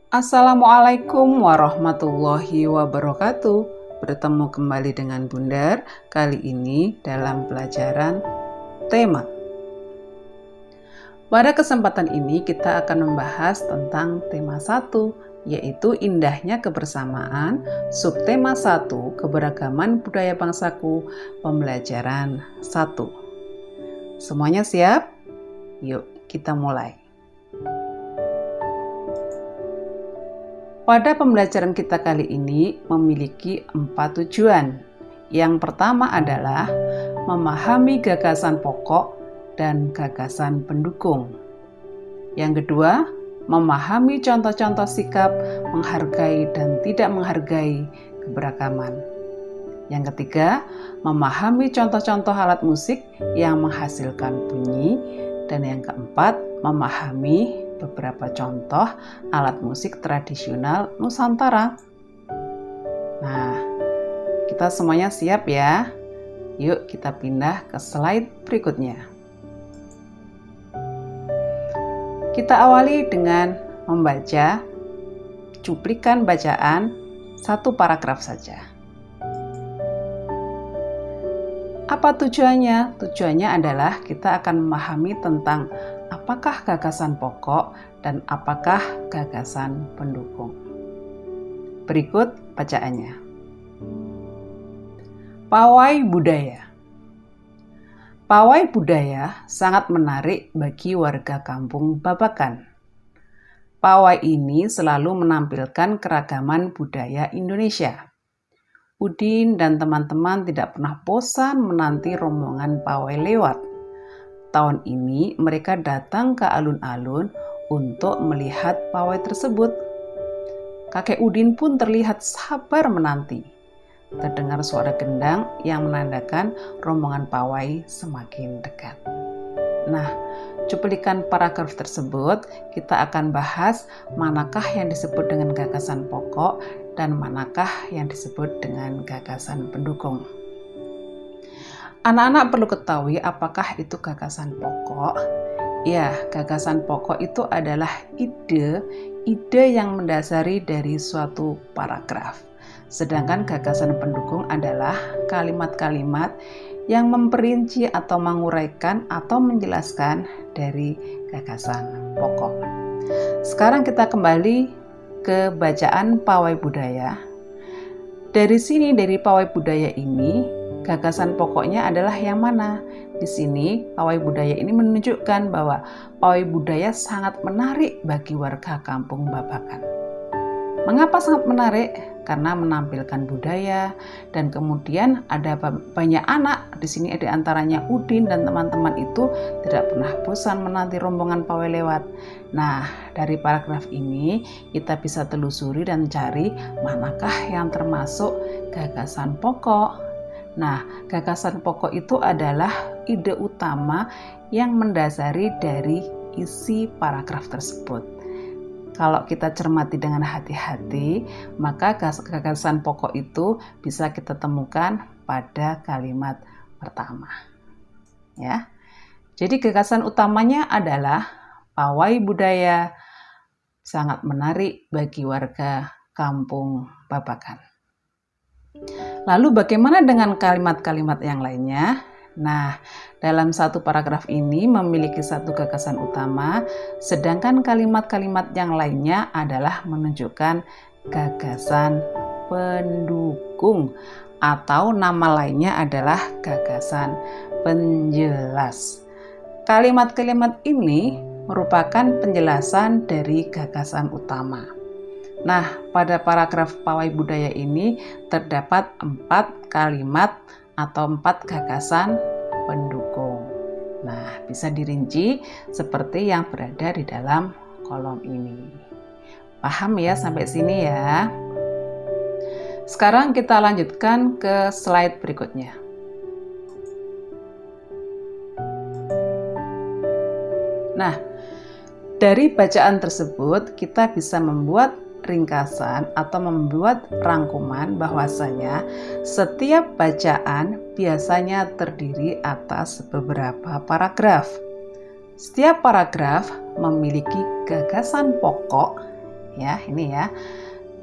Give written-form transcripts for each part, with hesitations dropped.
Assalamualaikum warahmatullahi wabarakatuh. Bertemu kembali dengan Bundar, kali ini dalam pelajaran tema. Pada kesempatan ini kita akan membahas tentang tema 1, yaitu indahnya kebersamaan, subtema 1, keberagaman budaya bangsaku, pembelajaran 1. Semuanya siap? Yuk kita mulai. Pada pembelajaran kita kali ini memiliki 4 tujuan. Yang pertama adalah memahami gagasan pokok dan gagasan pendukung. Yang kedua, memahami contoh-contoh sikap menghargai dan tidak menghargai keberagaman. Yang ketiga, memahami contoh-contoh alat musik yang menghasilkan bunyi. Dan yang keempat, memahami beberapa contoh alat musik tradisional Nusantara. Nah, kita semuanya siap ya? Yuk kita pindah ke slide berikutnya. Kita awali dengan membaca cuplikan bacaan 1 paragraf saja. Apa tujuannya? Tujuannya adalah kita akan memahami tentang apakah gagasan pokok dan apakah gagasan pendukung. Berikut bacaannya. Pawai budaya. Pawai budaya sangat menarik bagi warga kampung Babakan. Pawai ini selalu menampilkan keragaman budaya Indonesia. Udin dan teman-teman tidak pernah bosan menanti rombongan pawai lewat. Tahun ini mereka datang ke alun-alun untuk melihat pawai tersebut. Kakek Udin pun terlihat sabar menanti. Terdengar suara gendang yang menandakan rombongan pawai semakin dekat. Nah, cuplikan paragraf tersebut kita akan bahas manakah yang disebut dengan gagasan pokok dan manakah yang disebut dengan gagasan pendukung. Anak-anak perlu ketahui apakah itu gagasan pokok. Ya, gagasan pokok itu adalah ide yang mendasari dari suatu paragraf. Sedangkan gagasan pendukung adalah kalimat-kalimat yang memperinci atau menguraikan atau menjelaskan dari gagasan pokok. Sekarang kita kembali ke bacaan pawai budaya. Dari sini, dari pawai budaya ini, gagasan pokoknya adalah yang mana? Di sini, pawai budaya ini menunjukkan bahwa pawai budaya sangat menarik bagi warga kampung Babakan. Mengapa sangat menarik? Karena menampilkan budaya dan kemudian ada banyak anak. Di sini ada antaranya Udin dan teman-teman itu tidak pernah bosan menanti rombongan pawai lewat. Nah, dari paragraf ini kita bisa telusuri dan cari manakah yang termasuk gagasan pokok. Nah, gagasan pokok itu adalah ide utama yang mendasari dari isi paragraf tersebut. Kalau kita cermati dengan hati-hati, maka gagasan pokok itu bisa kita temukan pada kalimat pertama. Ya. Jadi gagasan utamanya adalah pawai budaya sangat menarik bagi warga kampung Babakan. Lalu bagaimana dengan kalimat-kalimat yang lainnya? Nah, dalam satu paragraf ini memiliki satu gagasan utama, sedangkan kalimat-kalimat yang lainnya adalah menunjukkan gagasan pendukung atau nama lainnya adalah gagasan penjelas. Kalimat-kalimat ini merupakan penjelasan dari gagasan utama. Nah, pada paragraf pawai budaya ini terdapat 4 kalimat atau 4 gagasan pendukung. Nah, bisa dirinci seperti yang berada di dalam kolom ini. Paham ya sampai sini ya? Sekarang kita lanjutkan ke slide berikutnya. Nah, dari bacaan tersebut kita bisa membuat ringkasan atau membuat rangkuman bahwasanya setiap bacaan biasanya terdiri atas beberapa paragraf. Setiap paragraf memiliki gagasan pokok, ya, ini ya.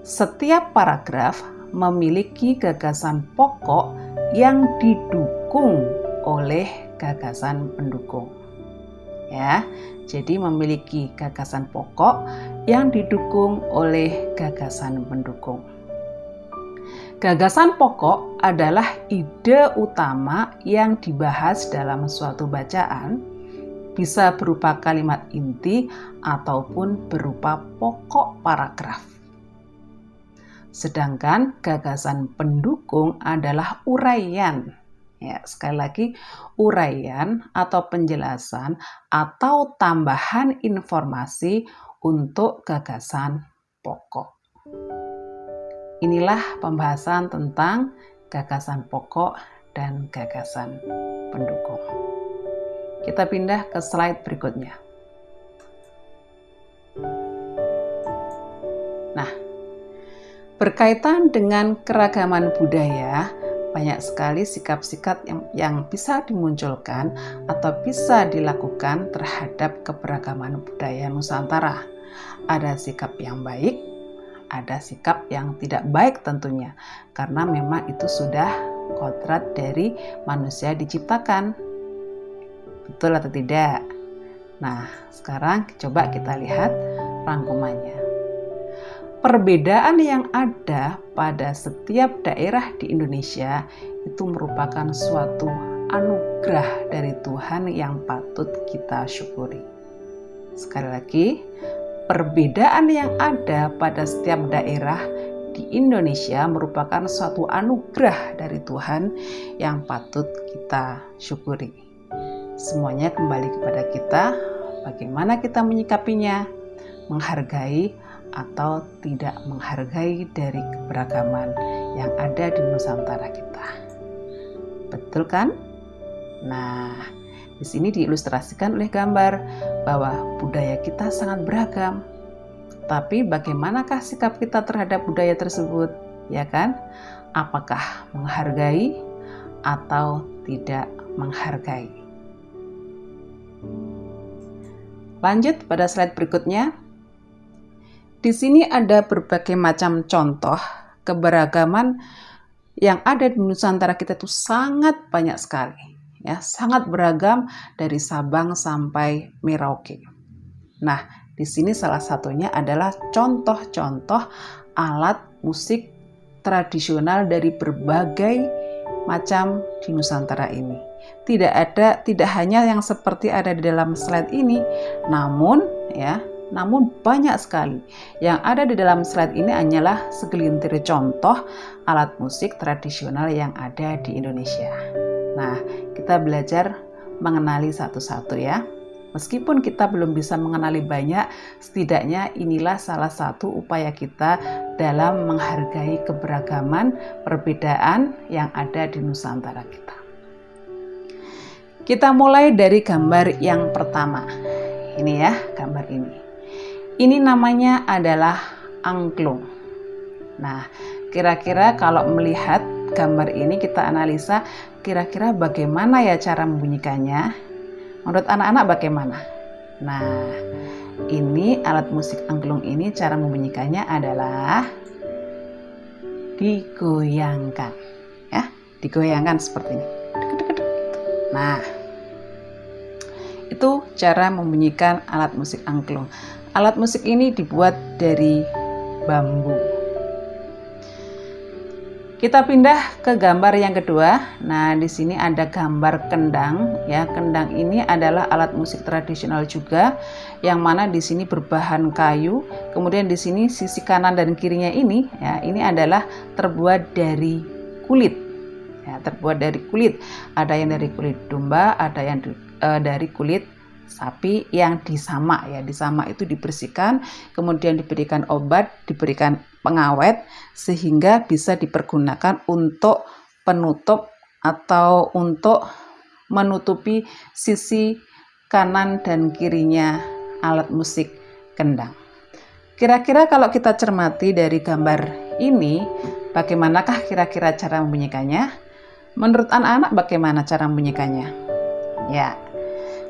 Setiap paragraf memiliki gagasan pokok yang didukung oleh gagasan pendukung. Ya, jadi memiliki gagasan pokok yang didukung oleh gagasan pendukung. Gagasan pokok adalah ide utama yang dibahas dalam suatu bacaan, bisa berupa kalimat inti ataupun berupa pokok paragraf. Sedangkan gagasan pendukung adalah uraian. Ya, sekali lagi, uraian atau penjelasan atau tambahan informasi untuk gagasan pokok. Inilah pembahasan tentang gagasan pokok dan gagasan pendukung. Kita pindah ke slide berikutnya. Nah, berkaitan dengan keragaman budaya, banyak sekali sikap-sikap yang bisa dimunculkan atau bisa dilakukan terhadap keberagaman budaya Nusantara. Ada sikap yang baik, ada sikap yang tidak baik tentunya, karena memang itu sudah kodrat dari manusia diciptakan. Betul atau tidak? Nah, sekarang coba kita lihat rangkumannya. Perbedaan yang ada pada setiap daerah di Indonesia itu merupakan suatu anugerah dari Tuhan yang patut kita syukuri. Sekali lagi, perbedaan yang ada pada setiap daerah di Indonesia merupakan suatu anugerah dari Tuhan yang patut kita syukuri. Semuanya kembali kepada kita, bagaimana kita menyikapinya, menghargai atau tidak menghargai dari keberagaman yang ada di Nusantara kita. Betul kan? Nah, di sini diilustrasikan oleh gambar bahwa budaya kita sangat beragam. Tapi bagaimanakah sikap kita terhadap budaya tersebut? Ya kan? Apakah menghargai atau tidak menghargai? Lanjut pada slide berikutnya. Di sini ada berbagai macam contoh keberagaman yang ada di Nusantara kita itu sangat banyak sekali, ya, sangat beragam dari Sabang sampai Merauke. Nah, di sini salah satunya adalah contoh-contoh alat musik tradisional dari berbagai macam di Nusantara ini. Tidak hanya yang seperti ada di dalam slide ini, namun banyak sekali. Yang ada di dalam slide ini hanyalah segelintir contoh alat musik tradisional yang ada di Indonesia. Nah, kita belajar mengenali satu-satu ya. Meskipun kita belum bisa mengenali banyak, setidaknya inilah salah satu upaya kita dalam menghargai keberagaman perbedaan yang ada di Nusantara kita. Kita mulai dari gambar yang pertama. Ini ya, gambar ini. Ini namanya adalah angklung. Nah, kira-kira kalau melihat gambar ini kita analisa, kira-kira bagaimana ya cara membunyikannya? Menurut anak-anak bagaimana? Nah, ini alat musik angklung ini cara membunyikannya adalah digoyangkan. Ya, digoyangkan seperti ini. Nah, itu cara membunyikan alat musik angklung. Alat musik ini dibuat dari bambu. Kita pindah ke gambar yang kedua. Nah, di sini ada gambar kendang. Ya, kendang ini adalah alat musik tradisional juga, yang mana di sini berbahan kayu. Kemudian di sini sisi kanan dan kirinya ini, ya, ini adalah terbuat dari kulit. Ya, terbuat dari kulit. Ada yang dari kulit domba, ada yang dari kulit sapi yang disamak ya. Disamak itu dibersihkan, kemudian diberikan obat, diberikan pengawet sehingga bisa dipergunakan untuk penutup atau untuk menutupi sisi kanan dan kirinya alat musik kendang. Kira-kira kalau kita cermati dari gambar ini, bagaimanakah kira-kira cara membunyikannya? Menurut anak-anak bagaimana cara membunyikannya? Ya,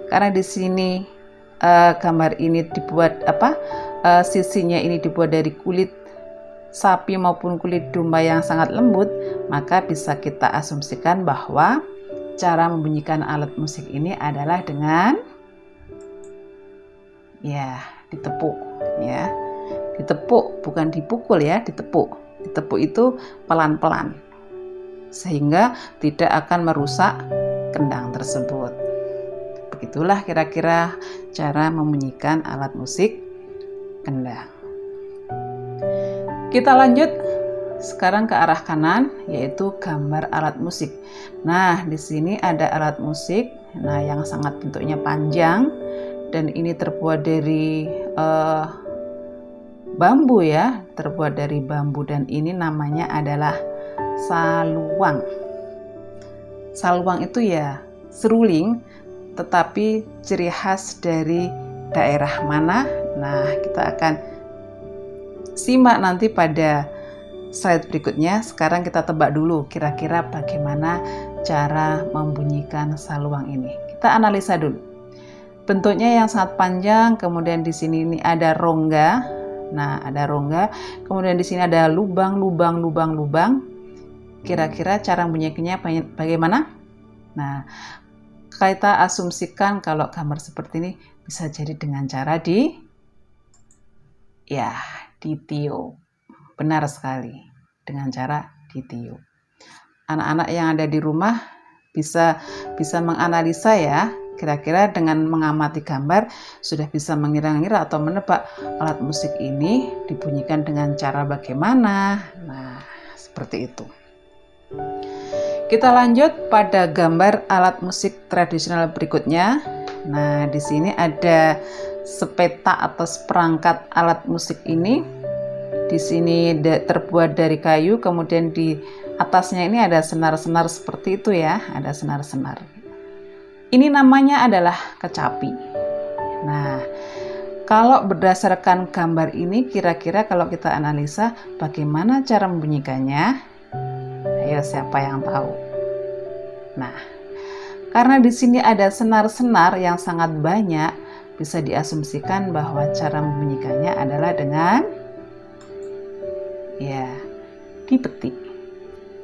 karena di sini gambar ini dibuat sisinya ini dibuat dari kulit sapi maupun kulit domba yang sangat lembut, maka bisa kita asumsikan bahwa cara membunyikan alat musik ini adalah dengan ditepuk ya. Ditepuk, bukan dipukul ya, ditepuk. Ditepuk itu pelan-pelan sehingga tidak akan merusak kendang tersebut. Begitulah kira-kira cara membunyikan alat musik kendang. Kita lanjut sekarang ke arah kanan, yaitu gambar alat musik. Nah, di sini ada alat musik, yang sangat bentuknya panjang dan ini terbuat dari bambu ya, terbuat dari bambu dan ini namanya adalah saluang. Saluang itu ya seruling, tetapi ciri khas dari daerah mana? Nah, kita akan simak nanti pada slide berikutnya. Sekarang kita tebak dulu kira-kira bagaimana cara membunyikan saluang ini. Kita analisa dulu. Bentuknya yang sangat panjang, kemudian di sini ini ada rongga. Nah, ada rongga, kemudian di sini ada lubang. Kira-kira cara membunyikannya bagaimana? Nah, kita asumsikan kalau gambar seperti ini bisa jadi dengan cara ditiup. Benar sekali, dengan cara ditiup. Anak-anak yang ada di rumah bisa menganalisa ya. Kira-kira dengan mengamati gambar sudah bisa mengira-ngira atau menebak alat musik ini dibunyikan dengan cara bagaimana. Nah, seperti itu. Kita lanjut pada gambar alat musik tradisional berikutnya. Nah, di sini ada sepetak atau seperangkat alat musik ini. Di sini terbuat dari kayu, kemudian di atasnya ini ada senar-senar seperti itu ya, ada senar-senar. Ini namanya adalah kecapi. Nah, kalau berdasarkan gambar ini, kira-kira kalau kita analisa bagaimana cara membunyikannya? Ayo, siapa yang tahu? Nah, karena di sini ada senar-senar yang sangat banyak, bisa diasumsikan bahwa cara membunyikannya adalah dengan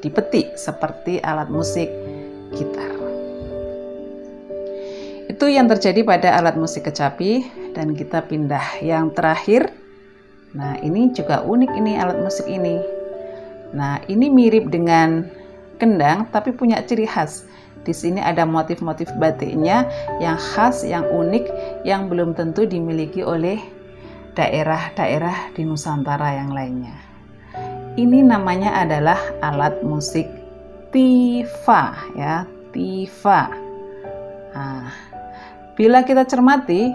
dipetik seperti alat musik gitar. Itu yang terjadi pada alat musik kecapi, dan kita pindah yang terakhir. Nah, ini juga unik ini alat musik ini. Nah, ini mirip dengan kendang tapi punya ciri khas. Di sini ada motif-motif batiknya yang khas, yang unik, yang belum tentu dimiliki oleh daerah-daerah di Nusantara yang lainnya. Ini namanya adalah alat musik tifa ya, tifa. Nah, bila kita cermati,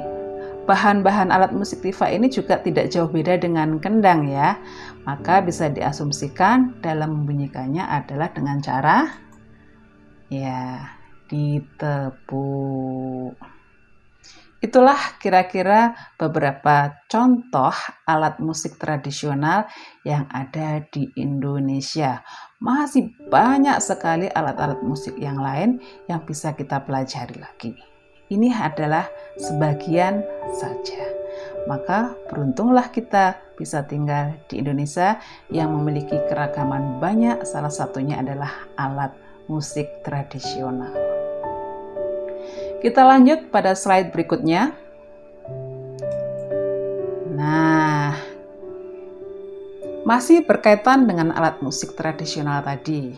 bahan-bahan alat musik tifa ini juga tidak jauh beda dengan kendang ya. Maka bisa diasumsikan dalam membunyikannya adalah dengan cara ditepuk. Itulah kira-kira beberapa contoh alat musik tradisional yang ada di Indonesia. Masih banyak sekali alat-alat musik yang lain yang bisa kita pelajari lagi. Ini adalah sebagian saja. Maka beruntunglah kita bisa tinggal di Indonesia yang memiliki keragaman banyak, salah satunya adalah alat musik tradisional. Kita lanjut pada slide berikutnya. Nah, masih berkaitan dengan alat musik tradisional tadi.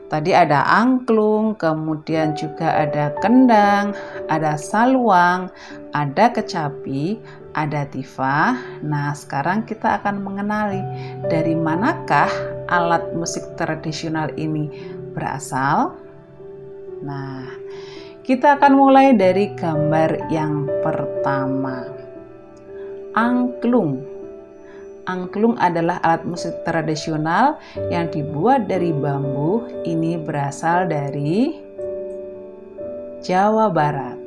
Tadi ada angklung, kemudian juga ada kendang, ada saluang, ada kecapi, ada tifa. Nah, sekarang kita akan mengenali dari manakah alat musik tradisional ini berasal. Nah, kita akan mulai dari gambar yang pertama. Angklung. Angklung adalah alat musik tradisional yang dibuat dari bambu. Ini berasal dari Jawa Barat.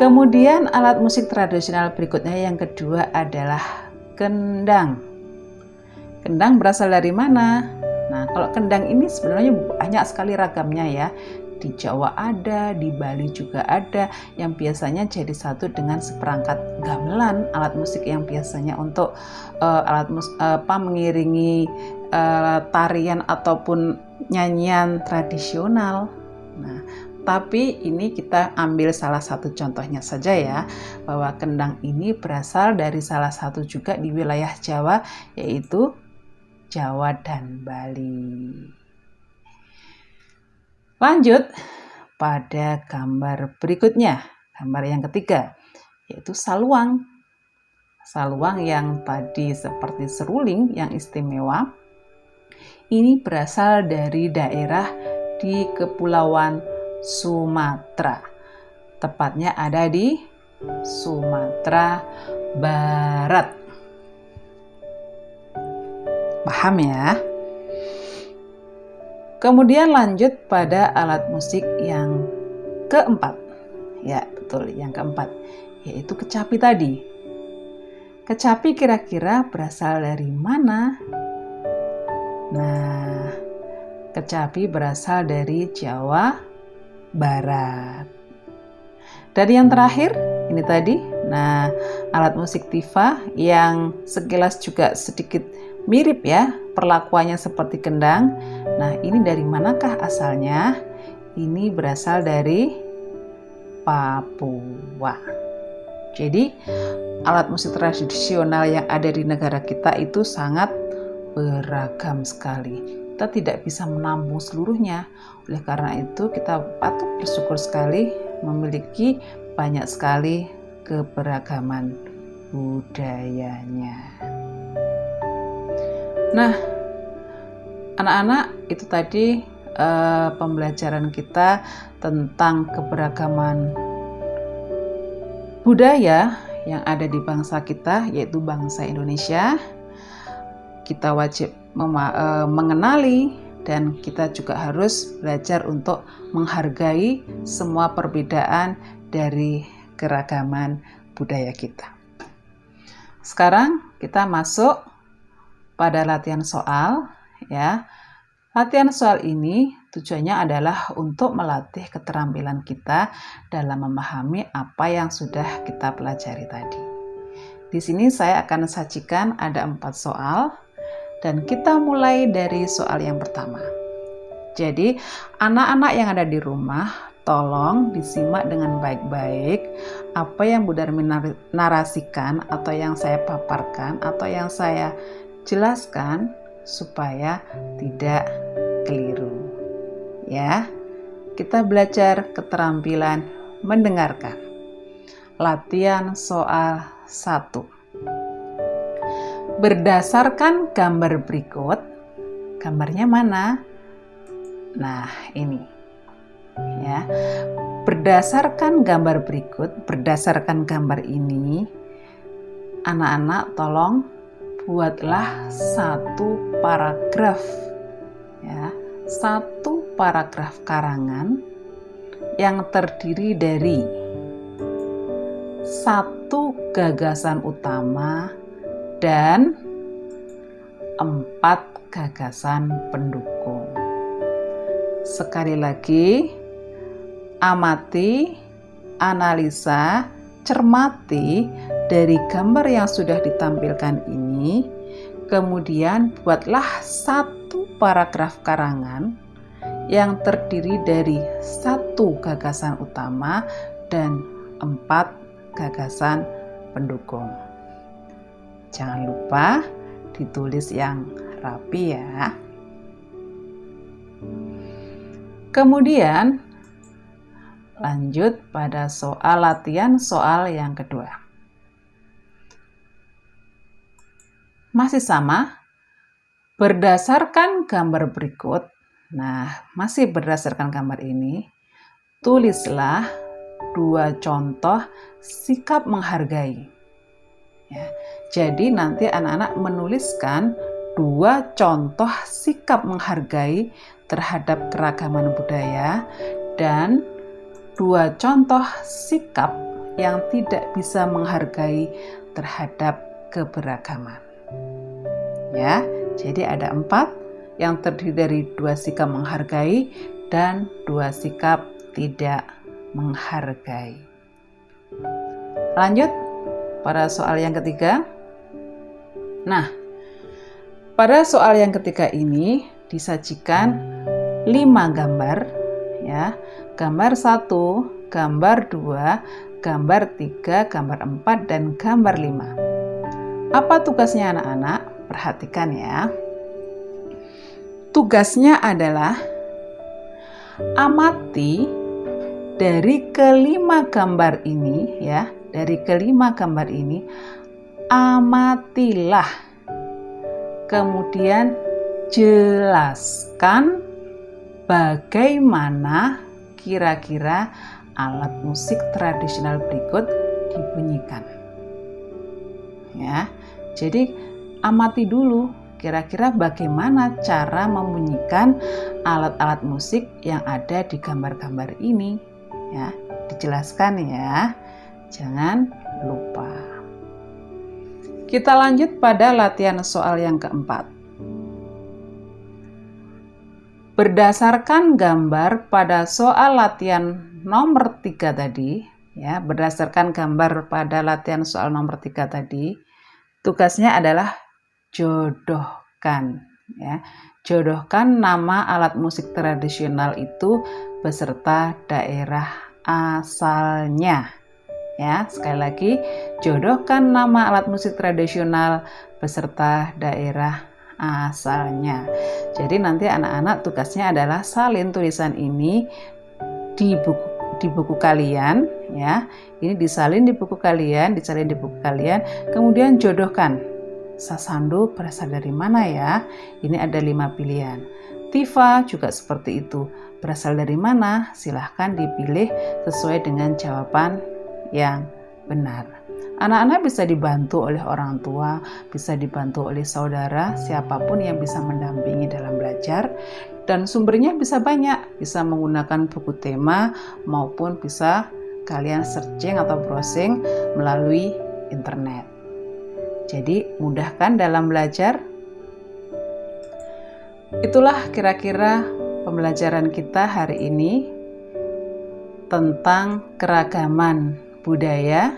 Kemudian alat musik tradisional berikutnya yang kedua adalah kendang. Kendang berasal dari mana? Nah, kalau kendang ini sebenarnya banyak sekali ragamnya ya. di Jawa ada, di Bali juga ada, yang biasanya jadi satu dengan seperangkat gamelan, alat musik yang biasanya untuk mengiringi tarian ataupun nyanyian tradisional. Nah, tapi ini kita ambil salah satu contohnya saja ya, bahwa kendang ini berasal dari salah satu juga di wilayah Jawa, yaitu Jawa dan Bali. Lanjut pada gambar berikutnya, gambar yang ketiga, yaitu saluang. Saluang yang tadi seperti seruling yang istimewa, ini berasal dari daerah di Kepulauan Sumatera. Tepatnya ada di Sumatera Barat. Paham ya? Kemudian lanjut pada alat musik yang keempat. Ya, betul, yang keempat, yaitu kecapi tadi. Kecapi kira-kira berasal dari mana? Nah, kecapi berasal dari Jawa Barat. Dan yang terakhir, ini tadi, nah, alat musik tifa yang sekilas juga sedikit mirip ya, perlakuannya seperti kendang. Nah, ini dari manakah asalnya? Ini berasal dari Papua. Jadi, alat musik tradisional yang ada di negara kita itu sangat beragam sekali. Kita tidak bisa menampung seluruhnya. Oleh karena itu, kita patut bersyukur sekali memiliki banyak sekali keberagaman budayanya. Nah, anak-anak, itu tadi pembelajaran kita tentang keberagaman budaya yang ada di bangsa kita, yaitu bangsa Indonesia. Kita wajib mengenali dan kita juga harus belajar untuk menghargai semua perbedaan dari keragaman budaya kita. Sekarang kita masuk pada latihan soal ya. Latihan soal ini tujuannya adalah untuk melatih keterampilan kita dalam memahami apa yang sudah kita pelajari tadi. Di sini saya akan sajikan ada 4 soal. Dan kita mulai dari soal yang pertama. Jadi, anak-anak yang ada di rumah, tolong disimak dengan baik-baik apa yang Bu Darmi narasikan atau yang saya paparkan atau yang saya jelaskan supaya tidak keliru. Ya, kita belajar keterampilan mendengarkan. Latihan soal 1. Berdasarkan gambar berikut, gambarnya mana? Nah, ini. Ya. Berdasarkan gambar berikut, berdasarkan gambar ini, anak-anak tolong buatlah satu paragraf. Ya, satu paragraf karangan yang terdiri dari satu gagasan utama dan 4 gagasan pendukung. Sekali lagi, amati, analisa, cermati dari gambar yang sudah ditampilkan ini, kemudian buatlah satu paragraf karangan yang terdiri dari 1 gagasan utama dan 4 gagasan pendukung. Jangan lupa ditulis yang rapi ya. Kemudian lanjut pada latihan soal yang kedua. Masih sama, berdasarkan gambar berikut. Nah, masih berdasarkan gambar ini, tulislah 2 contoh sikap menghargai. Ya, jadi nanti anak-anak menuliskan 2 contoh sikap menghargai terhadap keragaman budaya dan 2 contoh sikap yang tidak bisa menghargai terhadap keberagaman. Ya, jadi ada 4 yang terdiri dari 2 sikap menghargai dan 2 sikap tidak menghargai. Lanjut pada soal yang ketiga. Nah, pada soal yang ketiga ini disajikan 5 gambar ya. Gambar 1, gambar 2, gambar 3, gambar 4 dan gambar 5. Apa tugasnya anak-anak? Perhatikan ya. Tugasnya adalah amati dari kelima gambar ini ya. Dari kelima gambar ini amatilah. Kemudian jelaskan bagaimana kira-kira alat musik tradisional berikut dibunyikan. Ya. Jadi amati dulu kira-kira bagaimana cara membunyikan alat-alat musik yang ada di gambar-gambar ini. Ya, dijelaskan ya. Jangan lupa. Kita lanjut pada latihan soal yang keempat. Berdasarkan gambar pada soal latihan nomor 3 tadi, ya, berdasarkan gambar pada latihan soal nomor 3 tadi, tugasnya adalah jodohkan, ya. Jodohkan nama alat musik tradisional itu beserta daerah asalnya. Ya, sekali lagi, jodohkan nama alat musik tradisional beserta daerah asalnya. Jadi nanti anak-anak tugasnya adalah salin tulisan ini di buku kalian ya. Ini disalin di buku kalian, kemudian jodohkan. Sasando berasal dari mana ya? Ini ada 5 pilihan. Tifa juga seperti itu. Berasal dari mana? Silahkan dipilih sesuai dengan jawaban yang benar. Anak-anak bisa dibantu oleh orang tua, bisa dibantu oleh saudara, siapapun yang bisa mendampingi dalam belajar. Dan sumbernya bisa banyak, bisa menggunakan buku tema maupun bisa kalian searching atau browsing melalui internet. Jadi mudahkan dalam belajar. Itulah kira-kira pembelajaran kita hari ini tentang keragaman budaya,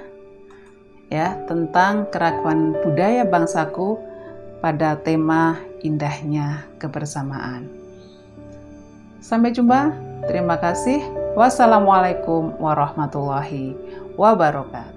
ya, tentang keragaman budaya bangsaku pada tema indahnya kebersamaan. Sampai jumpa, terima kasih. Wassalamualaikum warahmatullahi wabarakatuh.